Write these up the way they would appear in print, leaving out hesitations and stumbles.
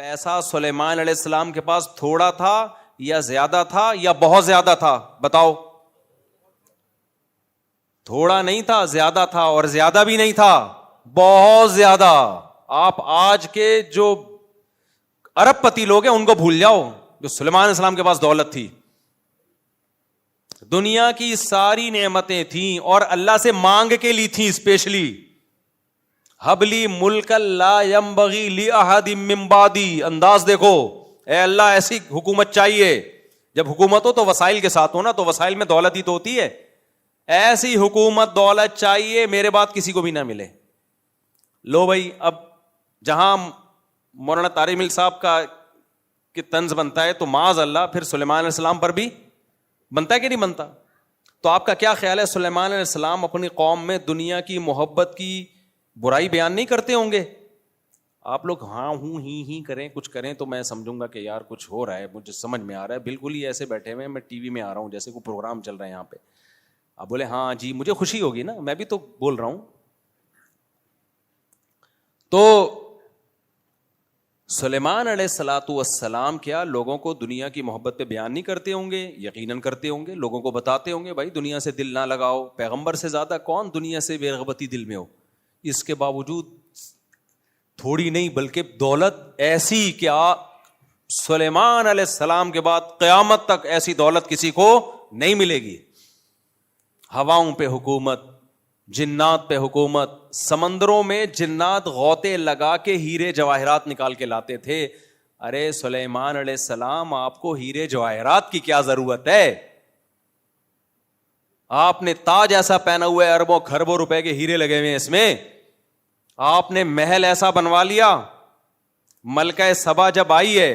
پیسہ سلیمان علیہ السلام کے پاس تھوڑا تھا یا زیادہ تھا یا بہت زیادہ تھا؟ بتاؤ. تھوڑا نہیں تھا، زیادہ تھا، اور زیادہ بھی نہیں تھا، بہت زیادہ. آپ آج کے جو ارب پتی لوگ ہیں ان کو بھول جاؤ جو سلیمان علیہ السلام کے پاس دولت تھی. دنیا کی ساری نعمتیں تھیں اور اللہ سے مانگ کے لی تھیں اسپیشلی. حبلی ملک لا ينبغی لأحد من بعدی. انداز دیکھو، اے اللہ ایسی حکومت چاہیے. جب حکومت ہو تو وسائل کے ساتھ ہو نا، تو وسائل میں دولت ہی تو ہوتی ہے. ایسی حکومت دولت چاہیے میرے بعد کسی کو بھی نہ ملے. لو بھائی، اب جہاں مولانا طارق مل صاحب کا کہ طنز بنتا ہے تو معاذ اللہ پھر سلیمان علیہ السلام پر بھی بنتا ہے کہ نہیں بنتا؟ تو آپ کا کیا خیال ہے سلیمان علیہ السلام اپنی قوم میں دنیا کی محبت کی برائی بیان نہیں کرتے ہوں گے؟ آپ لوگ ہاں ہوں ہی کریں، کچھ کریں تو میں سمجھوں گا کہ یار کچھ ہو رہا ہے، مجھے سمجھ میں آ رہا ہے. بالکل ہی ایسے بیٹھے ہوئے میں ٹی وی میں آ رہا ہوں جیسے کوئی پروگرام چل رہا ہے یہاں پہ. آپ بولے ہاں جی مجھے خوشی ہوگی نا، میں بھی تو بول رہا ہوں. تو سلیمان علیہ والسلام کیا لوگوں کو دنیا کی محبت پہ بیان نہیں کرتے ہوں گے؟ یقیناً کرتے ہوں گے. لوگوں کو بتاتے ہوں گے بھائی دنیا سے دل نہ لگاؤ. پیغمبر سے زیادہ کون دنیا سے بے رغبتی دل میں ہو. اس کے باوجود تھوڑی نہیں بلکہ دولت ایسی کہ سلیمان علیہ السلام کے بعد قیامت تک ایسی دولت کسی کو نہیں ملے گی. ہواؤں پہ حکومت، جنات پہ حکومت. سمندروں میں جنات غوطے لگا کے ہیرے جواہرات نکال کے لاتے تھے. ارے سلیمان علیہ السلام آپ کو ہیرے جواہرات کی کیا ضرورت ہے؟ آپ نے تاج ایسا پہنا ہوا ہے، اربوں کھربوں روپے کے ہیرے لگے ہوئے ہیں اس میں. آپ نے محل ایسا بنوا لیا. ملکہ سبا جب آئی ہے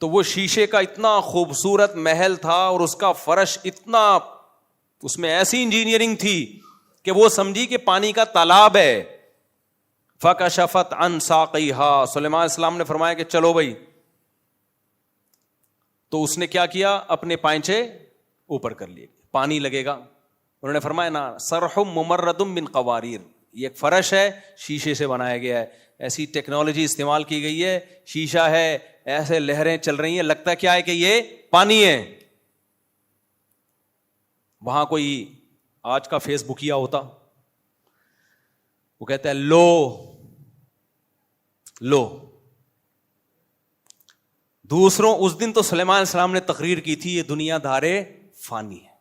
تو وہ شیشے کا اتنا خوبصورت محل تھا اور اس کا فرش اتنا، اس میں ایسی انجینئرنگ تھی کہ وہ سمجھی کہ پانی کا تالاب ہے. فکشفت عن ساقیہا. سلیمان علیہ السلام نے فرمایا کہ چلو بھائی. تو اس نے کیا کیا؟ اپنے پائنچے اوپر کر لیے، پانی لگے گا. انہوں نے فرمایا نا سرح ممرد من قواریر. یہ ایک فرش ہے، شیشے سے بنایا گیا ہے. ایسی ٹیکنالوجی استعمال کی گئی ہے، شیشہ ہے، ایسے لہریں چل رہی ہیں، لگتا کیا ہے کہ یہ پانی ہے. وہاں کوئی آج کا فیس بکیا ہوتا، وہ کہتا ہے لو دوسروں. اس دن تو سلیمان علیہ السلام نے تقریر کی تھی یہ دنیا دارے فانی ہے،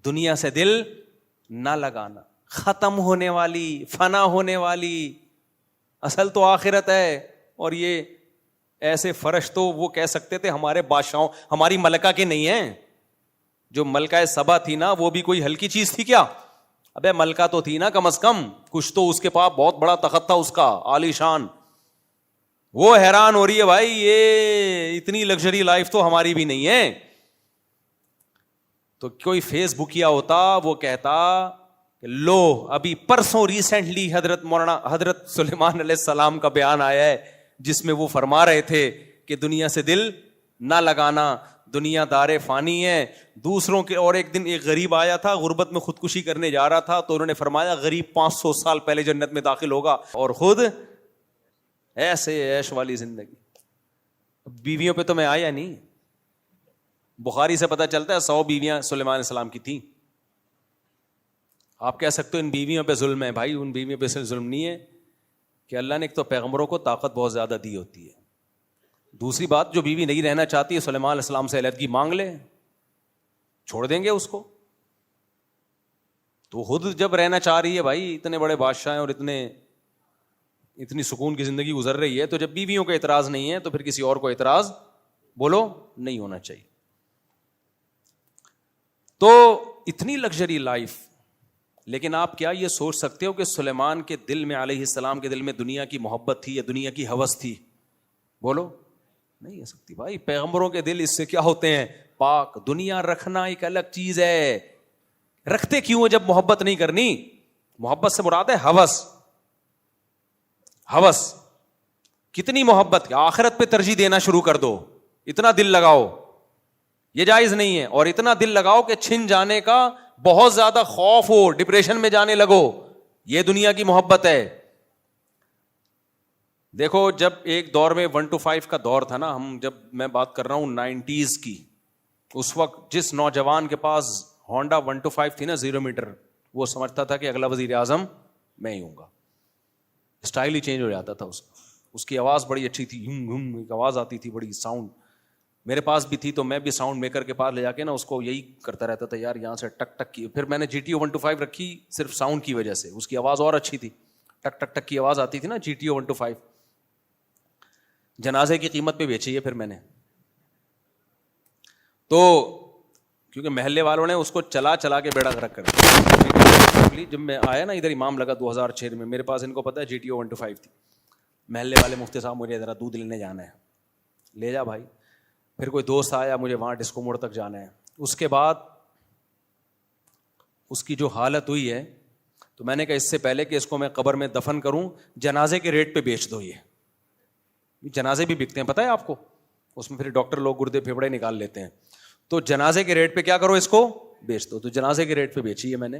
دنیا سے دل نہ لگانا، ختم ہونے والی، فنا ہونے والی. اصل تو آخرت ہے. اور یہ ایسے فرش تو وہ کہہ سکتے تھے ہمارے بادشاہوں، ہماری ملکہ کے نہیں ہیں. جو ملکہ سبا تھی نا وہ بھی کوئی ہلکی چیز تھی کیا؟ ابے ملکہ تو تھی نا کم از کم، کچھ تو اس کے پاس بہت بڑا تخت تھا اس کا عالی شان. وہ حیران ہو رہی ہے بھائی یہ اتنی لگژری لائف تو ہماری بھی نہیں ہے. تو کوئی فیس بکیا ہوتا وہ کہتا لو ابھی پرسوں ریسنٹلی حضرت سلیمان علیہ السلام کا بیان آیا ہے جس میں وہ فرما رہے تھے کہ دنیا سے دل نہ لگانا، دنیا دار فانی ہے. دوسروں کے، اور ایک دن ایک غریب آیا تھا غربت میں خودکشی کرنے جا رہا تھا تو انہوں نے فرمایا غریب 500 سال پہلے جنت میں داخل ہوگا اور خود ایسے عیش والی زندگی. بیویوں پہ تو میں آیا نہیں. بخاری سے پتہ چلتا ہے 100 بیویاں سلیمان علیہ السلام کی تھیں. آپ کہہ سکتے ہو ان بیویوں پہ ظلم ہے. بھائی ان بیویوں پہ صرف ظلم نہیں ہے کہ اللہ نے ایک تو پیغمبروں کو طاقت بہت زیادہ دی ہوتی ہے. دوسری بات جو بیوی نہیں رہنا چاہتی ہے سلیمان علیہ السلام سے علیحدگی مانگ لے، چھوڑ دیں گے اس کو. تو خود جب رہنا چاہ رہی ہے بھائی، اتنے بڑے بادشاہ ہیں اور اتنی سکون کی زندگی گزر رہی ہے، تو جب بیویوں کا اعتراض نہیں ہے تو پھر کسی اور کو اعتراض بولو نہیں ہونا چاہیے. تو اتنی لگژری لائف. لیکن آپ کیا یہ سوچ سکتے ہو کہ سلیمان کے دل میں علیہ السلام کے دل میں دنیا کی محبت تھی یا دنیا کی ہوس تھی؟ بولو نہیں ہو سکتی. بھائی پیغمبروں کے دل اس سے کیا ہوتے ہیں؟ پاک. دنیا رکھنا ایک الگ چیز ہے. رکھتے کیوں جب محبت نہیں کرنی؟ محبت سے مراد ہے ہوس. ہوس کتنی محبت، آخرت پہ ترجیح دینا شروع کر دو. اتنا دل لگاؤ، یہ جائز نہیں ہے. اور اتنا دل لگاؤ کہ چھن جانے کا بہت زیادہ خوف ہو، ڈپریشن میں جانے لگو. یہ دنیا کی محبت ہے. دیکھو جب ایک دور میں 1-5 کا دور تھا نا, جب میں بات کر رہا ہوں 90s کی, اس وقت جس نوجوان کے پاس ہونڈا 1-5 تھی نا 0 میٹر, وہ سمجھتا تھا کہ اگلا وزیر اعظم میں ہی ہوں گا. اسٹائل ہی چینج ہو جاتا تھا اس کی آواز بڑی اچھی تھی, ایک آواز آتی تھی بڑی ساؤنڈ, میرے پاس بھی تھی تو میں بھی ساؤنڈ میکر کے پاس لے جا کے نا اس کو یہی کرتا رہتا تھا, یار یہاں سے ٹک ٹک کی. پھر میں نے GTO 1-5 رکھی صرف ساؤنڈ کی وجہ سے, اس کی آواز اور اچھی تھی, ٹک ٹک ٹک کی آواز آتی تھی نا GTO 1-5. جنازے کی قیمت پہ بیچی ہے پھر میں نے, تو کیونکہ محلے والوں نے اس کو چلا چلا کے بیڑا غرق کر دیا. جب میں آیا نا ادھر امام لگا 2006 میں, میرے پاس ان کو پتا ہے GTO 1-5 تھی. محلے والے مفتی صاحب مجھے ذرا دودھ لینے جانا ہے, لے جا بھائی. پھر کوئی دوست آیا, مجھے وہاں ڈسکو موڑ تک جانا ہے. اس کے بعد اس کی جو حالت ہوئی ہے تو میں نے کہا اس سے پہلے کہ اس کو میں قبر میں دفن کروں, جنازے کے ریٹ پہ بیچ دو. یہ جنازے بھی بکتے ہیں پتہ ہے آپ کو, اس میں پھر ڈاکٹر لوگ گردے پھیپڑے نکال لیتے ہیں, تو جنازے کے ریٹ پہ کیا کرو, اس کو بیچ دو. تو جنازے کے ریٹ پہ بیچی ہے میں نے.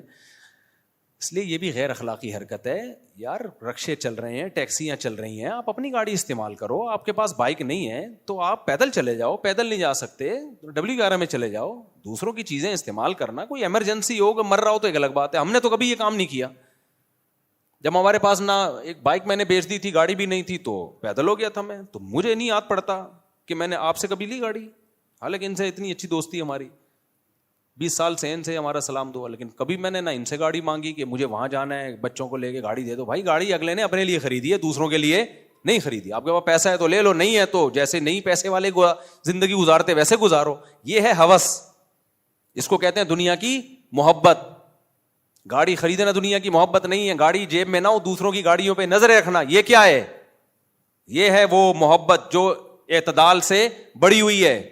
اس لیے یہ بھی غیر اخلاقی حرکت ہے یار. رکشے چل رہے ہیں, ٹیکسیاں چل رہی ہیں, آپ اپنی گاڑی استعمال کرو. آپ کے پاس بائک نہیں ہے تو آپ پیدل چلے جاؤ, پیدل نہیں جا سکتے W11 میں چلے جاؤ. دوسروں کی چیزیں استعمال کرنا, کوئی ایمرجنسی ہو مر رہا ہو تو ایک الگ بات ہے. ہم نے تو کبھی یہ کام نہیں کیا. جب ہمارے پاس نہ ایک بائک میں نے بیچ دی تھی, گاڑی بھی نہیں تھی, تو پیدل ہو گیا تھا میں. تو مجھے نہیں یاد پڑتا کہ میں نے آپ سے کبھی لی گاڑی, حالانکہ ان سے اتنی اچھی دوستی ہماری, 20 سال سے ان سے ہمارا سلام دعا, لیکن کبھی میں نے نہ ان سے گاڑی مانگی کہ مجھے وہاں جانا ہے, بچوں کو لے کے گاڑی دے دو. بھائی گاڑی اگلے نے اپنے لیے خریدی ہے, دوسروں کے لیے نہیں خریدی. آپ کے پاس پیسہ ہے تو لے لو, نہیں ہے تو جیسے نہیں پیسے والے زندگی گزارتے ویسے گزارو. یہ ہے ہوس, اس کو کہتے ہیں دنیا کی محبت. گاڑی خریدنا دنیا کی محبت نہیں ہے. گاڑی جیب میں نہ ہو, دوسروں کی گاڑیوں پہ نظریں رکھنا, یہ کیا ہے؟ یہ ہے وہ محبت جو اعتدال سے بڑی ہوئی ہے.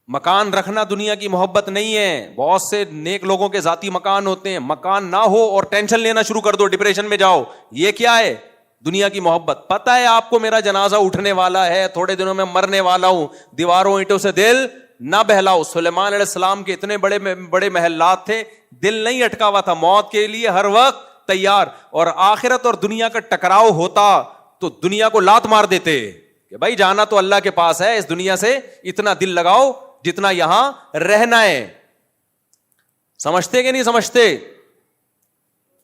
مکان رکھنا دنیا کی محبت نہیں ہے. بہت سے نیک لوگوں کے ذاتی مکان ہوتے ہیں, مکان نہ ہو اور ٹینشن لینا شروع کر دو, ڈپریشن میں جاؤ. یہ کیا ہے؟ دنیا کی محبت. پتہ ہے آپ کو میرا جنازہ اٹھنے والا ہے, تھوڑے دنوں میں مرنے والا ہوں, دیواروں اینٹوں سے دل نہ بہلاؤ. سلیمان علیہ السلام کے اتنے بڑے بڑے محلات تھے, دل نہیں اٹکا ہوا تھا, موت کے لیے ہر وقت تیار. اور آخرت اور دنیا کا ٹکراؤ ہوتا تو دنیا کو لات مار دیتے کہ بھائی جانا تو اللہ کے پاس ہے, اس دنیا سے اتنا دل لگاؤ جتنا یہاں رہنا ہے. سمجھتے کہ نہیں سمجھتے؟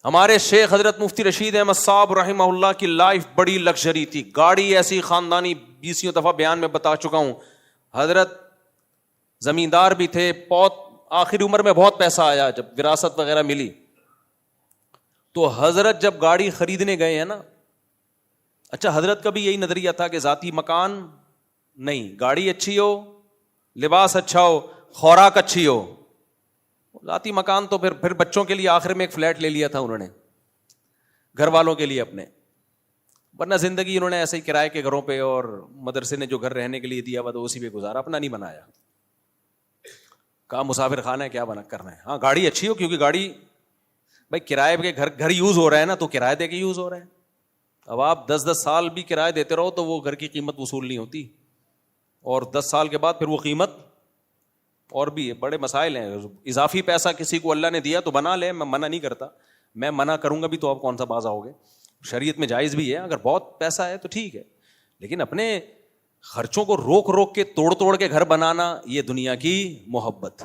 ہمارے شیخ حضرت مفتی رشید احمد صاحب رحمہ اللہ کی لائف بڑی لگژری تھی. گاڑی ایسی خاندانی 20 دفعہ بیان میں بتا چکا ہوں. حضرت زمیندار بھی تھے, بہت آخری عمر میں بہت پیسہ آیا جب وراثت وغیرہ ملی. تو حضرت جب گاڑی خریدنے گئے ہیں نا, اچھا حضرت کا بھی یہی نظریہ تھا کہ ذاتی مکان نہیں, گاڑی اچھی ہو, لباس اچھا ہو, خوراک اچھی ہو. ذاتی مکان تو پھر بچوں کے لیے آخر میں ایک فلیٹ لے لیا تھا انہوں نے, گھر والوں کے لیے اپنے, ورنہ زندگی انہوں نے ایسے ہی کرائے کے گھروں پہ اور مدرسے نے جو گھر رہنے کے لیے دیا ہوا تو اسی پہ گزارا, اپنا نہیں بنایا. کہا مسافر خانہ ہے, کیا بنا کرنا ہے. ہاں گاڑی اچھی ہو, کیونکہ گاڑی بھائی کرائے کے گھر یوز ہو رہا ہے نا, تو کرایہ دے کے یوز ہو رہا ہے. اب آپ 10 سال بھی کرایہ دیتے رہو تو وہ گھر کی قیمت وصول نہیں ہوتی, اور 10 سال کے بعد پھر وہ قیمت اور بھی بڑے مسائل ہیں. اضافی پیسہ کسی کو اللہ نے دیا تو بنا لے, میں منع نہیں کرتا. میں منع کروں گا بھی تو آپ کون سا باز آؤ گے. شریعت میں جائز بھی ہے, اگر بہت پیسہ ہے تو ٹھیک ہے, لیکن اپنے خرچوں کو روک روک کے توڑ کے گھر بنانا یہ دنیا کی محبت.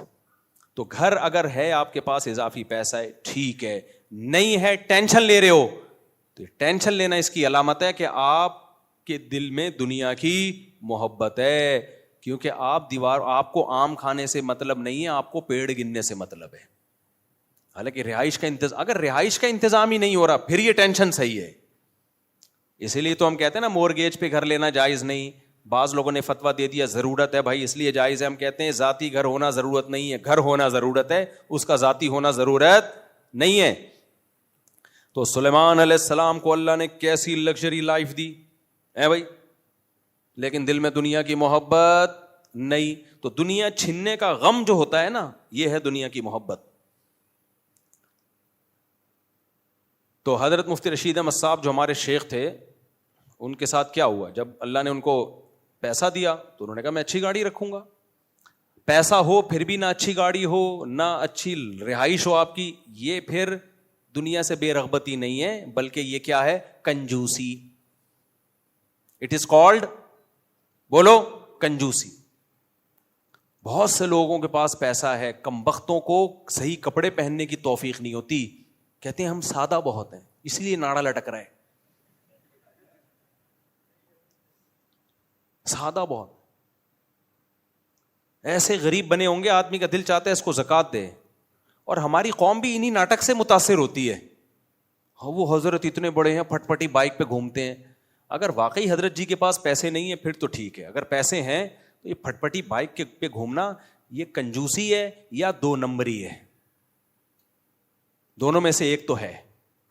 تو گھر اگر ہے آپ کے پاس, اضافی پیسہ ہے, ٹھیک ہے. نہیں ہے, ٹینشن لے رہے ہو, تو ٹینشن لینا اس کی علامت ہے کہ آپ کے دل میں دنیا کی محبت ہے. کیونکہ آپ کو آم کھانے سے مطلب نہیں ہے, آپ کو پیڑ گننے سے مطلب ہے. حالانکہ رہائش کا انتظام, اگر رہائش کا انتظام ہی نہیں ہو رہا پھر یہ ٹینشن صحیح ہے. اسی لیے تو ہم کہتے ہیں نا مورگیج پہ گھر لینا جائز نہیں. بعض لوگوں نے فتویٰ دے دیا ضرورت ہے, بھائی اس لیے جائز ہے. ہم کہتے ہیں ذاتی گھر ہونا ضرورت نہیں ہے, گھر ہونا ضرورت ہے, اس کا ذاتی ہونا ضرورت نہیں ہے. تو سلیمان علیہ السلام کو اللہ نے کیسی لگژری لائف دی ہے بھائی, لیکن دل میں دنیا کی محبت نہیں. تو دنیا چھننے کا غم جو ہوتا ہے نا, یہ ہے دنیا کی محبت. تو حضرت مفتی رشید احمد صاحب جو ہمارے شیخ تھے, ان کے ساتھ کیا ہوا, جب اللہ نے ان کو پیسہ دیا تو انہوں نے کہا میں اچھی گاڑی رکھوں گا. پیسہ ہو پھر بھی نہ اچھی گاڑی ہو, نہ اچھی رہائش ہو آپ کی, یہ پھر دنیا سے بے رغبتی نہیں ہے, بلکہ یہ کیا ہے؟ کنجوسی. اٹ از کالڈ, بولو, کنجوسی. بہت سے لوگوں کے پاس پیسہ ہے, کمبختوں کو صحیح کپڑے پہننے کی توفیق نہیں ہوتی, کہتے ہیں ہم سادہ بہت ہیں اس لیے ناڑا لٹک رہا ہے. سادہ بہت, ایسے غریب بنے ہوں گے, آدمی کا دل چاہتا ہے اس کو زکات دے. اور ہماری قوم بھی انہی ناٹک سے متاثر ہوتی ہے. وہ حضرت اتنے بڑے ہیں, پھٹ پھٹی بائک پہ گھومتے ہیں. اگر واقعی حضرت جی کے پاس پیسے نہیں ہیں پھر تو ٹھیک ہے, اگر پیسے ہیں تو یہ پھٹ پھٹی بائک پہ گھومنا یہ کنجوسی ہے یا دو نمبری ہے؟ دونوں میں سے ایک تو ہے.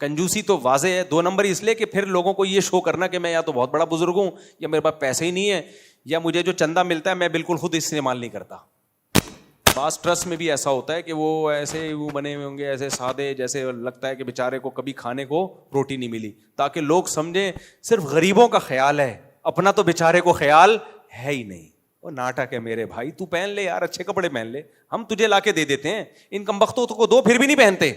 کنجوسی تو واضح ہے, دو نمبری اس لیے کہ پھر لوگوں کو یہ شو کرنا کہ میں یا تو بہت بڑا بزرگ ہوں, یا میرے پاس پیسے ہی نہیں ہے, یا مجھے جو چندہ ملتا ہے میں بالکل خود استعمال نہیں کرتا. بعض ٹرسٹ میں بھی ایسا ہوتا ہے کہ وہ ایسے وہ بنے ہوئے ہوں گے ایسے سادے, جیسے لگتا ہے کہ بیچارے کو کبھی کھانے کو روٹی نہیں ملی, تاکہ لوگ سمجھیں صرف غریبوں کا خیال ہے, اپنا تو بیچارے کو خیال ہے ہی نہیں. وہ ناٹک ہے میرے بھائی, تو پہن لے یار, اچھے کپڑے پہن لے, ہم تجھے لا کے دے دیتے ہیں. ان کمبختوں کو دو پھر بھی نہیں پہنتے.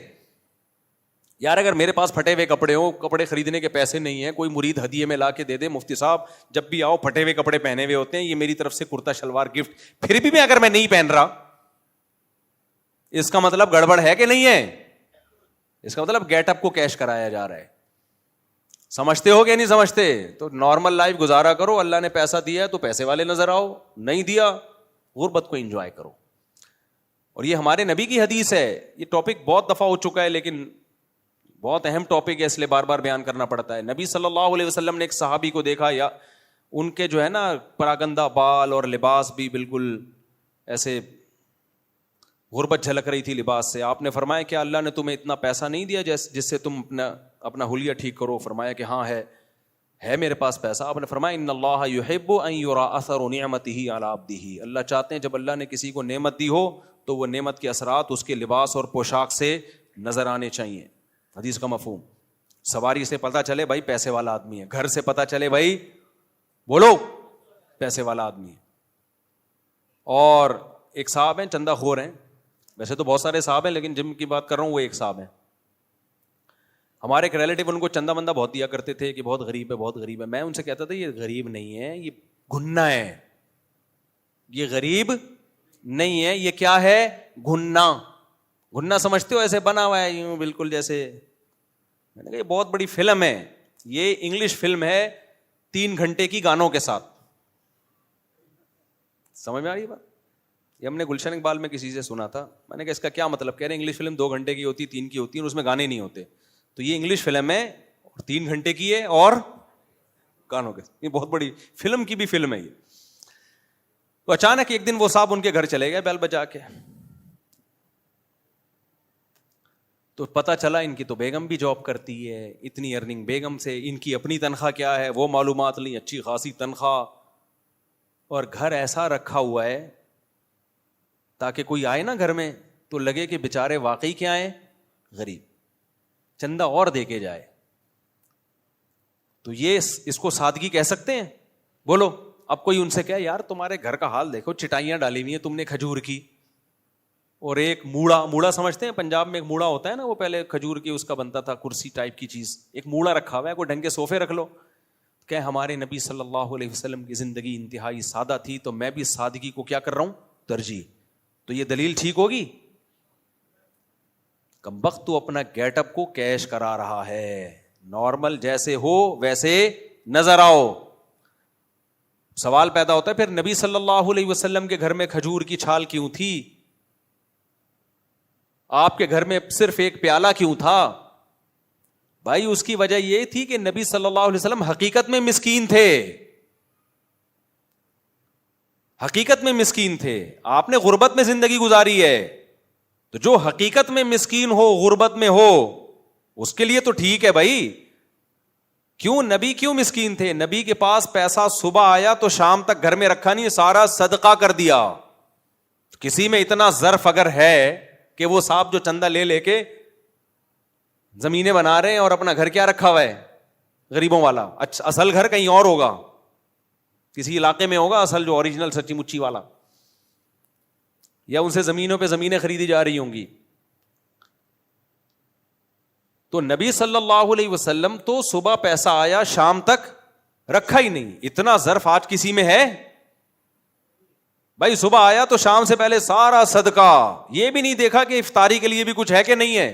یار اگر میرے پاس پھٹے ہوئے کپڑے ہوں, کپڑے خریدنے کے پیسے نہیں ہیں, کوئی مرید ہدیے میں لا کے دے دے, مفتی صاحب جب بھی آؤ پھٹے ہوئے کپڑے پہنے ہوئے ہوتے ہیں, یہ میری طرف سے کرتا شلوار گفٹ, پھر بھی میں اگر میں نہیں پہن رہا, اس کا مطلب گڑبڑ ہے کہ نہیں ہے؟ اس کا مطلب گیٹ اپ کو کیش کرایا جا رہا ہے. سمجھتے ہو کہ نہیں سمجھتے؟ تو نارمل لائف گزارا کرو, اللہ نے پیسہ دیا ہے تو پیسے والے نظر آؤ, نہیں دیا غربت کو انجوائے کرو. اور یہ ہمارے نبی کی حدیث ہے. یہ ٹاپک بہت دفعہ ہو چکا ہے لیکن بہت اہم ٹاپک ہے, اس لیے بار بار بیان کرنا پڑتا ہے. نبی صلی اللہ علیہ وسلم نے ایک صحابی کو دیکھا, یا ان کے جو ہے نا پراگندہ بال اور لباس بھی بالکل ایسے غربت جھلک رہی تھی لباس سے. آپ نے فرمایا کیا اللہ نے تمہیں اتنا پیسہ نہیں دیا جس سے تم اپنا حلیہ ٹھیک کرو؟ فرمایا کہ ہاں ہے میرے پاس پیسہ. آپ نے فرمایا ان اللہ یحب ان یرا اثر نعمتہ علی عبدہ, اللہ چاہتے ہیں جب اللہ نے کسی کو نعمت دی ہو تو وہ نعمت کے اثرات اس کے لباس اور پوشاک سے نظر آنے چاہیے. حدیث کا مفہوم, سواری سے پتہ چلے بھائی پیسے والا آدمی ہے, گھر سے پتہ چلے بھائی بولو پیسے والا آدمی ہے. اور ایک صاحب ہیں چندہ خور ہیں, ویسے تو بہت سارے صاحب ہیں لیکن جن کی بات کر رہا ہوں وہ ایک صاحب ہیں. ہمارے ایک ریلیٹیو ان کو چندہ بندہ بہت دیا کرتے تھے کہ بہت غریب ہے بہت غریب ہے. میں ان سے کہتا تھا یہ غریب نہیں ہے, یہ گھننا ہے. یہ غریب نہیں ہے, یہ کیا ہے؟ گھننا. گھننا سمجھتے ہو؟ ایسے بنا ہوا ہے یوں بالکل جیسے, میں نے کہا یہ بہت بڑی فلم ہے, یہ انگلش فلم ہے 3 گھنٹے کی گانوں کے ساتھ. سمجھ میں آ رہی بات؟ یہ ہم نے گلشن اقبال میں کسی سے سنا تھا. میں نے کہا اس کا کیا مطلب؟ کہہ رہے انگلش فلم 2 گھنٹے کی ہوتی 3 کی ہوتی ہے اور اس میں گانے نہیں ہوتے. تو یہ انگلش فلم ہے اور 3 گھنٹے کی ہے اور گانوں کے, یہ بہت بڑی فلم کی بھی فلم ہے یہ. تو اچانک ایک دن وہ صاحب ان کے گھر چلے گئے بیل بجا کے, تو پتہ چلا ان کی تو بیگم بھی جاب کرتی ہے, اتنی ارننگ بیگم سے, ان کی اپنی تنخواہ کیا ہے وہ معلومات لی, اچھی خاصی تنخواہ, اور گھر ایسا رکھا ہوا ہے تاکہ کوئی آئے نا گھر میں تو لگے کہ بیچارے واقعی کیا ہیں؟ غریب, چندہ اور دے کے جائے. تو یہ اس کو سادگی کہہ سکتے ہیں؟ بولو. اب کوئی ان سے کہے یار تمہارے گھر کا حال دیکھو, چٹائیاں ڈالی ہوئی ہیں تم نے کھجور کی, اور ایک موڑا سمجھتے ہیں پنجاب میں ایک موڑا ہوتا ہے نا, وہ پہلے کھجور کی اس کا بنتا تھا کرسی ٹائپ کی چیز, ایک موڑا رکھا ہوا ہے, کوئی ڈھنگ کے صوفے رکھ لو. کہ ہمارے نبی صلی اللہ علیہ وسلم کی زندگی انتہائی سادہ تھی تو میں بھی سادگی کو کیا کر رہا ہوں؟ ترجیح. تو یہ دلیل ٹھیک ہوگی؟ کمبخت تو اپنا گیٹ اپ کو کیش کرا رہا ہے, نارمل جیسے ہو ویسے نظر آؤ. سوال پیدا ہوتا ہے پھر نبی صلی اللہ علیہ وسلم کے گھر میں کھجور کی چھال کیوں تھی؟ آپ کے گھر میں صرف ایک پیالہ کیوں تھا؟ بھائی اس کی وجہ یہ تھی کہ نبی صلی اللہ علیہ وسلم حقیقت میں مسکین تھے, حقیقت میں مسکین تھے. آپ نے غربت میں زندگی گزاری ہے, تو جو حقیقت میں مسکین ہو غربت میں ہو اس کے لیے تو ٹھیک ہے بھائی. کیوں نبی کیوں مسکین تھے؟ نبی کے پاس پیسہ صبح آیا تو شام تک گھر میں رکھا نہیں, سارا صدقہ کر دیا. کسی میں اتنا ظرف اگر ہے کہ وہ صاحب جو چندہ لے کے زمینیں بنا رہے ہیں اور اپنا گھر کیا رکھا ہوا ہے غریبوں والا, اچھا اصل گھر کہیں اور ہوگا, کسی علاقے میں ہوگا اصل جو اوریجنل سچی مچی والا, یا ان سے زمینوں پہ زمینیں خریدی جا رہی ہوں گی. تو نبی صلی اللہ علیہ وسلم تو صبح پیسہ آیا شام تک رکھا ہی نہیں. اتنا ظرف آج کسی میں ہے؟ بھائی صبح آیا تو شام سے پہلے سارا صدقہ, یہ بھی نہیں دیکھا کہ افطاری کے لیے بھی کچھ ہے کہ نہیں ہے.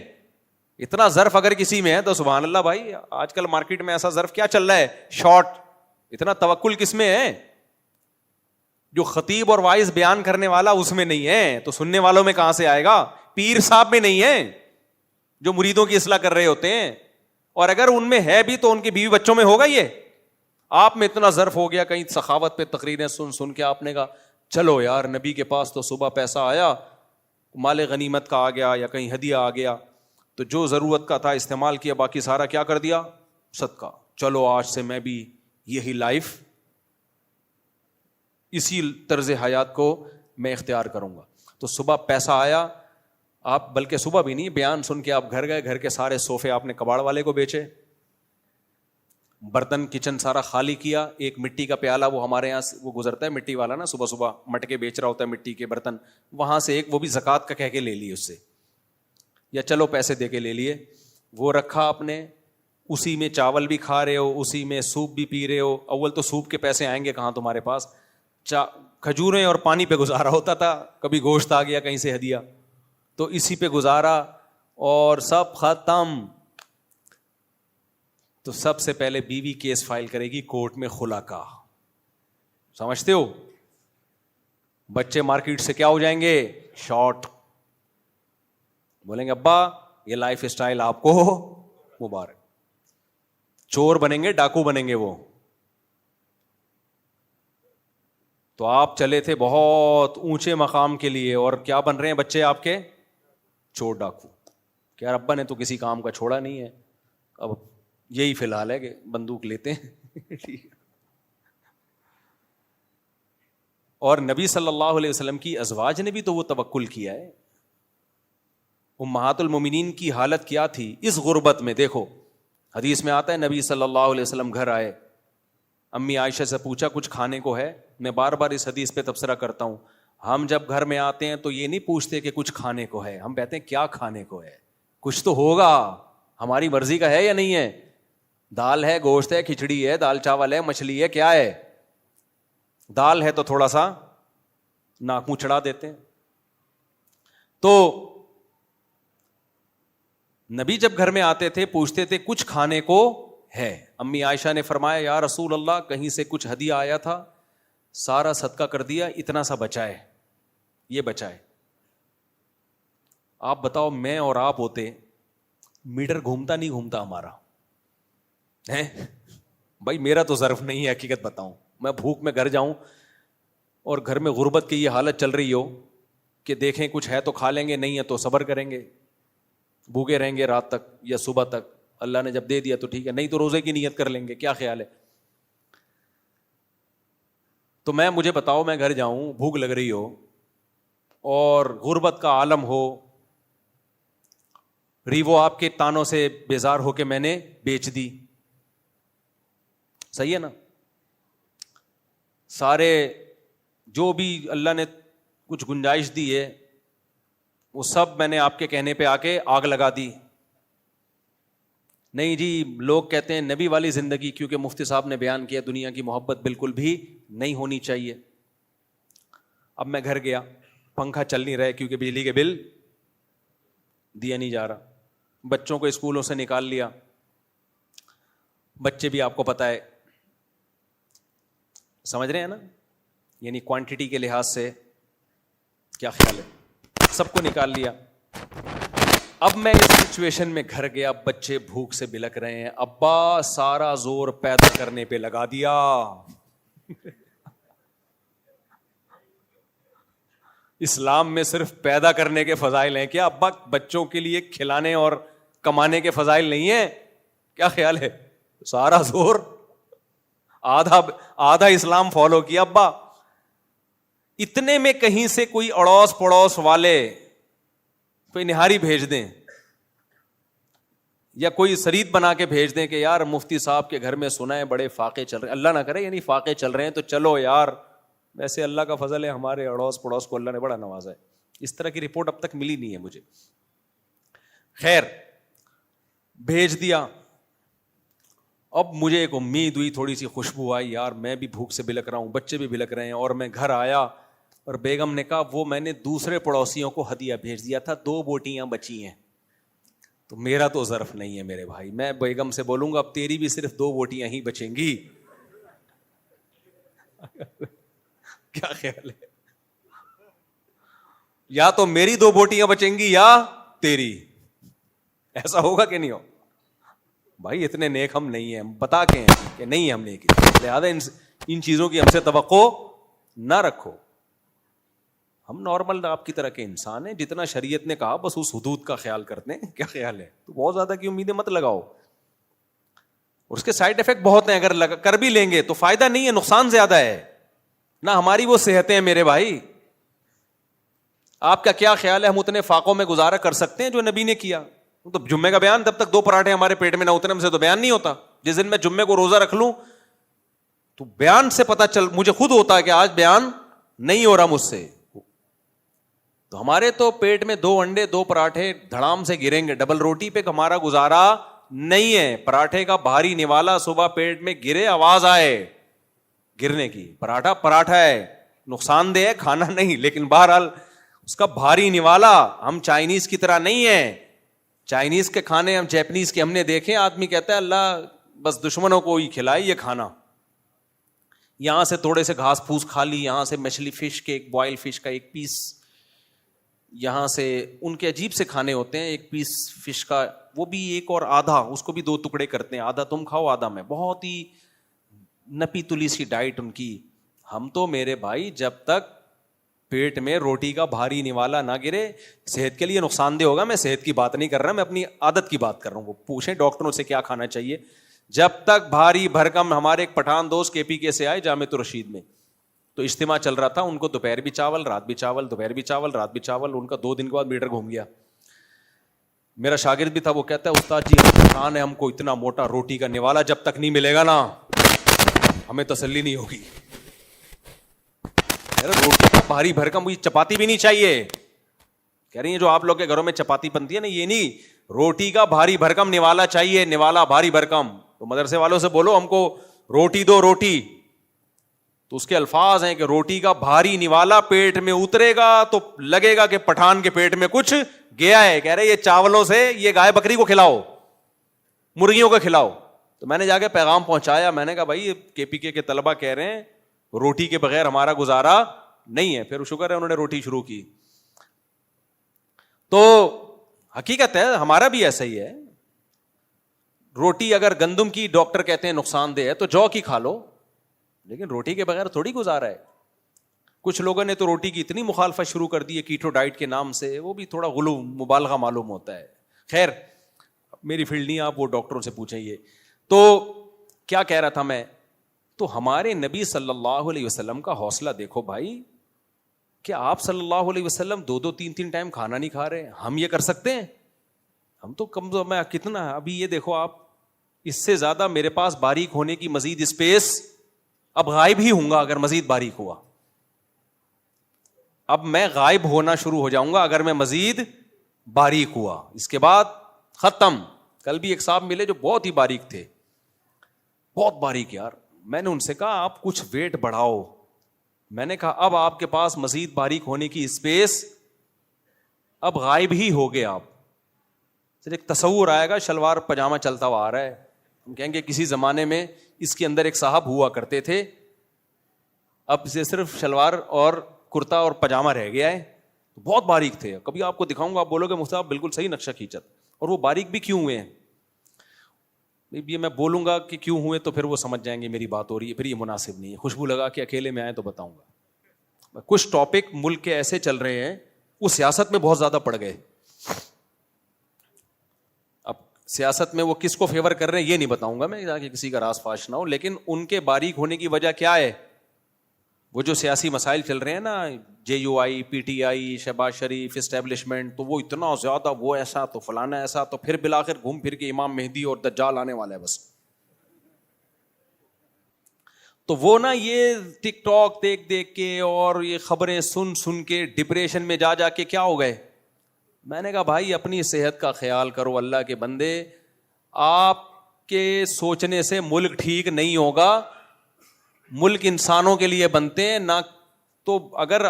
اتنا ظرف اگر کسی میں ہے تو سبحان اللہ بھائی. آج کل مارکیٹ میں ایسا ظرف کیا چل رہا ہے, شارٹ. اتنا توکل کس میں ہے؟ جو خطیب اور وائز بیان کرنے والا اس میں نہیں ہے, تو سننے والوں میں کہاں سے آئے گا؟ پیر صاحب میں نہیں ہے جو مریدوں کی اصلاح کر رہے ہوتے ہیں, اور اگر ان میں ہے بھی تو ان کے بیوی بچوں میں ہوگا. یہ آپ میں اتنا ظرف ہو گیا, کہیں سخاوت پہ تقریریں سن کے آپ نے کہا چلو یار نبی کے پاس تو صبح پیسہ آیا, مال غنیمت کا آ گیا یا کہیں ہدیہ آ گیا, تو جو ضرورت کا تھا استعمال کیا, باقی سارا کیا کر دیا؟ صدقہ. چلو آج سے میں بھی یہی لائف, اسی طرز حیات کو میں اختیار کروں گا. تو صبح پیسہ آیا, آپ بلکہ صبح بھی نہیں, بیان سن کے آپ گھر گئے, گھر کے سارے صوفے آپ نے کباڑ والے کو بیچے, برتن کچن سارا خالی کیا. ایک مٹی کا پیالہ, وہ ہمارے یہاں وہ گزرتا ہے مٹی والا نا, صبح صبح مٹکے بیچ رہا ہوتا ہے مٹی کے برتن, وہاں سے ایک وہ بھی زکوٰۃ کا کہہ کے لے لیے اس سے, یا چلو پیسے دے کے لے لیے, وہ رکھا آپ نے. اسی میں چاول بھی کھا رہے ہو, اسی میں سوپ بھی پی رہے ہو. اول تو سوپ کے پیسے آئیں گے کہاں تمہارے پاس؟ کھجوریں اور پانی پہ گزارا ہوتا تھا, کبھی گوشت آ گیا کہیں سے ہدیہ, تو اسی پہ گزارا اور سب ختم. تو سب سے پہلے بیوی کیس فائل کرے گی کورٹ میں خلا کا, سمجھتے ہو؟ بچے مارکیٹ سے کیا ہو جائیں گے؟ شارٹ. بولیں گے ابا یہ لائف اسٹائل آپ کو مبارک. چور بنیں گے, ڈاکو بنیں گے وہ. تو آپ چلے تھے بہت اونچے مقام کے لیے, اور کیا بن رہے ہیں بچے آپ کے؟ چور ڈاکو. کیا ابا نے تو کسی کام کا چھوڑا نہیں ہے, اب یہی فی الحال ہے کہ بندوق لیتے ہیں. اور نبی صلی اللہ علیہ وسلم کی ازواج نے بھی تو وہ توکل کیا ہے. امہات المومنین کی حالت کیا تھی اس غربت میں؟ دیکھو حدیث میں آتا ہے نبی صلی اللہ علیہ وسلم گھر آئے, امی عائشہ سے پوچھا کچھ کھانے کو ہے؟ میں بار بار اس حدیث پہ تبصرہ کرتا ہوں, ہم جب گھر میں آتے ہیں تو یہ نہیں پوچھتے کہ کچھ کھانے کو ہے, ہم کہتے ہیں کیا کھانے کو ہے. کچھ تو ہوگا, ہماری مرضی کا ہے یا نہیں ہے؟ دال ہے, گوشت ہے, کھچڑی ہے, دال چاول ہے, مچھلی ہے, کیا ہے؟ دال ہے تو تھوڑا سا ناک منہ چڑھا دیتے ہیں. تو نبی جب گھر میں آتے تھے پوچھتے تھے کچھ کھانے کو ہے. امی عائشہ نے فرمایا یا رسول اللہ کہیں سے کچھ ہدیہ آیا تھا, سارا صدقہ کر دیا, اتنا سا بچائے, یہ بچائے. آپ بتاؤ میں اور آپ ہوتے, میٹر گھومتا نہیں گھومتا ہمارا ہے؟ بھائی میرا تو ظرف نہیں ہے, حقیقت بتاؤں, میں بھوک میں گھر جاؤں اور گھر میں غربت کی یہ حالت چل رہی ہو کہ دیکھیں کچھ ہے تو کھا لیں گے, نہیں ہے تو صبر کریں گے, بھوکے رہیں گے رات تک یا صبح تک, اللہ نے جب دے دیا تو ٹھیک ہے, نہیں تو روزے کی نیت کر لیں گے. کیا خیال ہے؟ تو مجھے بتاؤ, میں گھر جاؤں, بھوک لگ رہی ہو اور غربت کا عالم ہو, ریوو آپ کے تانوں سے بیزار ہو کے میں نے بیچ دی, صحیح ہے نا؟ سارے جو بھی اللہ نے کچھ گنجائش دی ہے وہ سب میں نے آپ کے کہنے پہ آ کے آگ لگا دی. نہیں جی, لوگ کہتے ہیں نبی والی زندگی, کیونکہ مفتی صاحب نے بیان کیا دنیا کی محبت بالکل بھی نہیں ہونی چاہیے. اب میں گھر گیا, پنکھا چل نہیں رہا کیونکہ بجلی کے بل دیا نہیں جا رہا, بچوں کو اسکولوں سے نکال لیا, بچے بھی آپ کو پتہ ہے, سمجھ رہے ہیں نا, یعنی کوانٹٹی کے لحاظ سے کیا خیال ہے, سب کو نکال لیا. اب میں اس سچویشن میں گھر گیا, بچے بھوک سے بلک رہے ہیں, ابا سارا زور پیدا کرنے پہ لگا دیا. اسلام میں صرف پیدا کرنے کے فضائل ہیں کیا ابا؟ بچوں کے لیے کھلانے اور کمانے کے فضائل نہیں ہیں؟ کیا خیال ہے؟ سارا زور آدھا اسلام فالو کیا ابا. اتنے میں کہیں سے کوئی اڑوس پڑوس والے کوئی نہاری بھیج دیں یا کوئی سرید بنا کے بھیج دیں کہ یار مفتی صاحب کے گھر میں سنا ہے بڑے فاقے چل رہے ہیں, اللہ نہ کرے یعنی فاقے چل رہے ہیں, تو چلو یار, ویسے اللہ کا فضل ہے ہمارے اڑوس پڑوس کو اللہ نے بڑا نوازا ہے. اس طرح کی رپورٹ اب تک ملی نہیں ہے مجھے. خیر, بھیج دیا. اب مجھے ایک امید ہوئی, تھوڑی سی خوشبو آئی, یار میں بھی بھوک سے بلک رہا ہوں, بچے بھی بلک رہے ہیں. اور میں گھر آیا اور بیگم نے کہا وہ میں نے دوسرے پڑوسیوں کو ہدیہ بھیج دیا تھا, 2 بوٹیاں بچی ہیں. تو میرا تو ظرف نہیں ہے میرے بھائی, میں بیگم سے بولوں گا اب تیری بھی صرف 2 بوٹیاں ہی بچیں گی. کیا خیال ہے؟ یا تو میری 2 بوٹیاں بچیں گی یا تیری. ایسا ہوگا کہ نہیں ہو بھائی؟ اتنے نیک ہم نہیں ہیں, بتا کے ہیں کہ نہیں ہم نیک, لہٰذا ان چیزوں کی ہم سے توقع نہ رکھو. ہم نارمل آپ کی طرح کے انسان ہیں, جتنا شریعت نے کہا بس اس حدود کا خیال کرتے ہیں. کیا خیال ہے؟ تو بہت زیادہ کی امیدیں مت لگاؤ, اس کے سائڈ افیکٹ بہت ہیں. اگر کر بھی لیں گے تو فائدہ نہیں ہے, نقصان زیادہ ہے. نہ ہماری وہ صحتیں ہیں میرے بھائی. آپ کا کیا خیال ہے ہم اتنے فاقوں میں گزارا کر سکتے ہیں جو نبی نے کیا؟ تو جمعے کا بیان جب تک 2 پراٹھے ہمارے پیٹ میں نہ اترے ہم سے تو بیان نہیں ہوتا. جس دن میں جمعے کو روزہ رکھ لوں تو بیان سے پتا چل, مجھے خود ہوتا ہے کہ آج بیان نہیں ہو رہا مجھ سے. تو ہمارے تو پیٹ میں 2 انڈے 2 پراٹھے دھڑام سے گریں گے. ڈبل روٹی پہ ہمارا گزارا نہیں ہے. پراٹھے کا بھاری نوالا صبح پیٹ میں گرے, آواز آئے گرنے کی, پراٹھا ہے, نقصان دہ ہے, کھانا نہیں, لیکن بہرحال اس کا بھاری نوالا. ہم چائنیز کی طرح نہیں ہے. چائنیز کے کھانے ہم جیپنیز کے ہم نے دیکھے, آدمی کہتا ہے اللہ بس دشمنوں کو ہی کھلائے یہ کھانا. یہاں سے تھوڑے سے گھاس پھوس کھا لی, یہاں سے مچھلی فش کے ایک بوائل فش کا 1 پیس, یہاں سے ان کے عجیب سے کھانے ہوتے ہیں. 1 پیس فش کا وہ بھی 1 اور آدھا, اس کو بھی 2 ٹکڑے کرتے ہیں, آدھا تم کھاؤ آدھا میں. بہت ہی نپی تلی سی ڈائٹ ان کی. ہم تو میرے بھائی جب تک پیٹ میں روٹی کا بھاری نوالا نہ گرے, صحت کے لیے نقصان دہ ہوگا. میں صحت کی بات نہیں کر رہا, میں اپنی عادت کی بات کر رہا ہوں. وہ پوچھیں ڈاکٹروں سے کیا کھانا چاہیے. جب تک بھاری بھرکم, ہمارے ایک پٹھان دوست KPK سے آئے جامعۃ الرشید میں, تو اجتماع چل رہا تھا, ان کو دوپہر بھی چاول, رات بھی چاول, دوپہر بھی چاول, رات بھی چاول. ان کا 2 دن کے بعد میٹر گھوم گیا. میرا شاگرد بھی تھا, وہ کہتا ہے استاد جی پریشان ہے, ہم کو اتنا موٹا روٹی کا نوالا جب تک نہیں ملے گا نا ہمیں تسلی نہیں ہوگی. روٹی کا بھاری بھرکم, مجھے چپاتی بھی نہیں چاہیے. کہہ رہی ہیں جو آپ لوگ کے گھروں میں چپاتی بنتی ہے نا, یہ نہیں, روٹی کا بھاری بھرکم نوالا چاہیے, نوالا بھاری بھرکم. تو مدرسے والوں سے بولو ہم کو روٹی دو روٹی. تو اس کے الفاظ ہیں کہ روٹی کا بھاری نوالا پیٹ میں اترے گا تو لگے گا کہ پٹھان کے پیٹ میں کچھ گیا ہے. کہہ رہے یہ چاولوں سے یہ گائے بکری کو کھلاؤ, مرغیوں کو کھلاؤ. تو میں نے جا کے پیغام پہنچایا, میں نے کہا بھائی KPK کے طلبہ کہہ رہے ہیں روٹی کے بغیر ہمارا گزارا نہیں ہے. پھر شکر ہے انہوں نے روٹی شروع کی. تو حقیقت ہے ہمارا بھی ایسا ہی ہے. روٹی اگر گندم کی ڈاکٹر کہتے ہیں نقصان دہ ہے تو جو کی کھا لو, لیکن روٹی کے بغیر تھوڑی گزارا ہے. کچھ لوگوں نے تو روٹی کی اتنی مخالفت شروع کر دی ہے کیٹو ڈائٹ کے نام سے, وہ بھی تھوڑا غلو مبالغہ معلوم ہوتا ہے. خیر میری فیلڈ نہیں, آپ وہ ڈاکٹروں سے پوچھیں. یہ تو کیا کہہ رہا تھا میں, تو ہمارے نبی صلی اللہ علیہ وسلم کا حوصلہ دیکھو بھائی, کہ آپ صلی اللہ علیہ وسلم 2-2 3-3 ٹائم کھانا نہیں کھا رہے. ہم یہ کر سکتے ہیں؟ ہم تو کمزور, میں کتنا ابھی یہ دیکھو آپ, اس سے زیادہ میرے پاس باریک ہونے کی مزید اسپیس, اب غائب ہی ہوں گا اگر مزید باریک ہوا. اب میں غائب ہونا شروع ہو جاؤں گا اگر میں مزید باریک ہوا. اس کے بعد ختم. کل بھی ایک صاحب ملے جو بہت ہی باریک تھے, بہت باریک یار. میں نے ان سے کہا آپ کچھ ویٹ بڑھاؤ. میں نے کہا اب آپ کے پاس مزید باریک ہونے کی اسپیس, اب غائب ہی ہو گئے آپ. صرف ایک تصور آئے گا, شلوار پجامہ چلتا ہوا آ رہا ہے, ہم کہیں گے کسی زمانے میں اس کے اندر ایک صاحب ہوا کرتے تھے, اب سے صرف شلوار اور کرتا اور پجامہ رہ گیا ہے. بہت باریک تھے, کبھی آپ کو دکھاؤں گا آپ بولو گے مفتی صاحب بالکل صحیح نقشہ کھینچت. اور وہ باریک بھی کیوں ہوئے ہیں, یہ میں بولوں گا کہ کیوں ہوئے تو پھر وہ سمجھ جائیں گے میری بات ہو رہی ہے, پھر یہ مناسب نہیں ہے. خوشبو لگا کے اکیلے میں آئے تو بتاؤں گا. کچھ ٹاپک ملک کے ایسے چل رہے ہیں وہ سیاست میں بہت زیادہ پڑ گئے. اب سیاست میں وہ کس کو فیور کر رہے ہیں یہ نہیں بتاؤں گا میں تاکہ کسی کا راز فاش نہ ہو, لیکن ان کے باریک ہونے کی وجہ کیا ہے؟ وہ جو سیاسی مسائل چل رہے ہیں نا, JUI, PTI, شہباز شریف, اسٹیبلشمنٹ, تو وہ اتنا زیادہ, وہ ایسا تو فلانا ایسا, تو پھر بالآخر گھوم پھر کے امام مہدی اور دجال آنے والا ہے بس. تو وہ نا یہ ٹک ٹاک دیکھ دیکھ کے اور یہ خبریں سن سن کے ڈپریشن میں جا کے کیا ہو گئے. میں نے کہا بھائی اپنی صحت کا خیال کرو اللہ کے بندے. آپ کے سوچنے سے ملک ٹھیک نہیں ہوگا. ملک انسانوں کے لیے بنتے ہیں نہ. تو اگر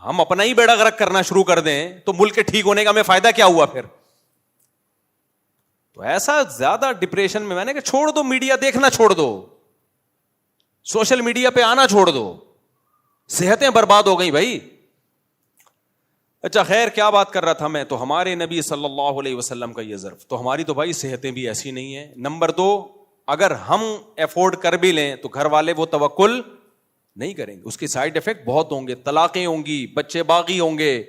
ہم اپنا ہی بیڑا غرق کرنا شروع کر دیں تو ملک کے ٹھیک ہونے کا ہمیں فائدہ کیا ہوا پھر؟ تو ایسا زیادہ ڈپریشن میں نے کہ چھوڑ دو, میڈیا دیکھنا چھوڑ دو, سوشل میڈیا پہ آنا چھوڑ دو, صحتیں برباد ہو گئی بھائی. اچھا خیر, کیا بات کر رہا تھا میں؟ تو ہمارے نبی صلی اللہ علیہ وسلم کا یہ ظرف. تو ہماری تو بھائی صحتیں بھی ایسی نہیں ہیں. نمبر 2, اگر ہم افورڈ کر بھی لیں تو گھر والے وہ توکل نہیں کریں گے, اس کے سائیڈ افیکٹ بہت ہوں گے, طلاقیں ہوں گی, بچے باغی ہوں گے.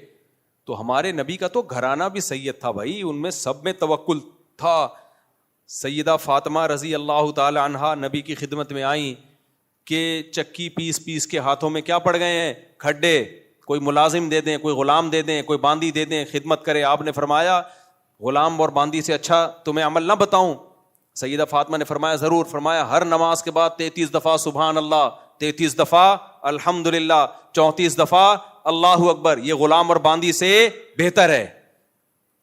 تو ہمارے نبی کا تو گھرانہ بھی سید تھا بھائی, ان میں سب میں توکل تھا. سیدہ فاطمہ رضی اللہ تعالی عنہا نبی کی خدمت میں آئیں کہ چکی پیس پیس کے ہاتھوں میں کیا پڑ گئے ہیں؟ کھڈے. کوئی ملازم دے دیں, کوئی غلام دے دیں, کوئی باندی دے دیں, خدمت کرے. آپ نے فرمایا غلام اور باندی سے اچھا تمہیں عمل نہ بتاؤں؟ سیدہ فاطمہ نے فرمایا ضرور. فرمایا ہر نماز کے بعد 33 دفعہ سبحان اللہ, 33 دفعہ الحمدللہ, 34 دفعہ اللہ اکبر. یہ غلام اور باندی سے بہتر ہے.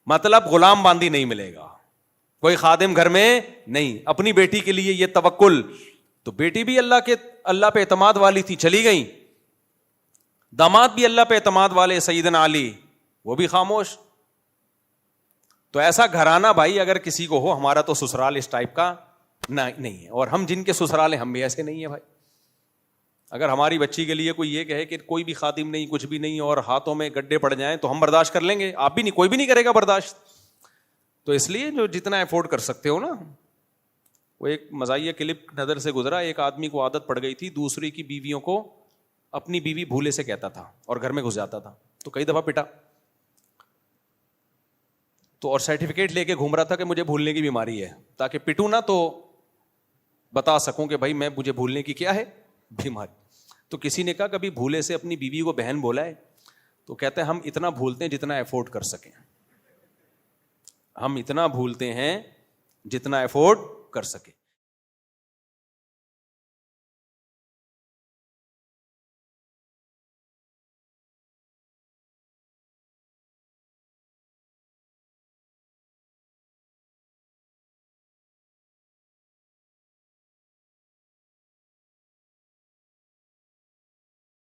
مطلب غلام باندی نہیں ملے گا, کوئی خادم گھر میں نہیں. اپنی بیٹی کے لیے یہ توکل. تو بیٹی بھی اللہ پہ اعتماد والی تھی, چلی گئیں. داماد بھی اللہ پہ اعتماد والے, سیدنا علی, وہ بھی خاموش. تو ایسا گھرانہ بھائی اگر کسی کو ہو, ہمارا تو سسرال اس ٹائپ کا نہیں ہے, اور ہم جن کے سسرال ہیں ہم بھی ایسے نہیں ہیں بھائی. اگر ہماری بچی کے لیے کوئی یہ کہے کہ کوئی بھی خادم نہیں, کچھ بھی نہیں, اور ہاتھوں میں گڈھے پڑ جائیں تو ہم برداشت کر لیں گے. آپ بھی نہیں, کوئی بھی نہیں کرے گا برداشت. تو اس لیے جو جتنا افورڈ کر سکتے ہو نا. وہ ایک مزاحیہ کلپ نظر سے گزرا, ایک آدمی کو عادت پڑ گئی تھی دوسری کی بیویوں کو اپنی بیوی بھولے سے کہتا تھا اور گھر میں گھس جاتا تھا, تو کئی دفعہ پٹا. تو اور سرٹیفکیٹ لے کے گھوم رہا تھا کہ مجھے بھولنے کی بیماری ہے, تاکہ پٹوں نہ تو بتا سکوں کہ بھائی میں مجھے بھولنے کی کیا ہے بیماری. تو کسی نے کہا کبھی بھولے سے اپنی بیوی کو بہن بولا ہے؟ تو کہتے ہیں ہم اتنا بھولتے ہیں جتنا افورڈ کر سکیں. ہم اتنا بھولتے ہیں جتنا افورڈ کر سکیں.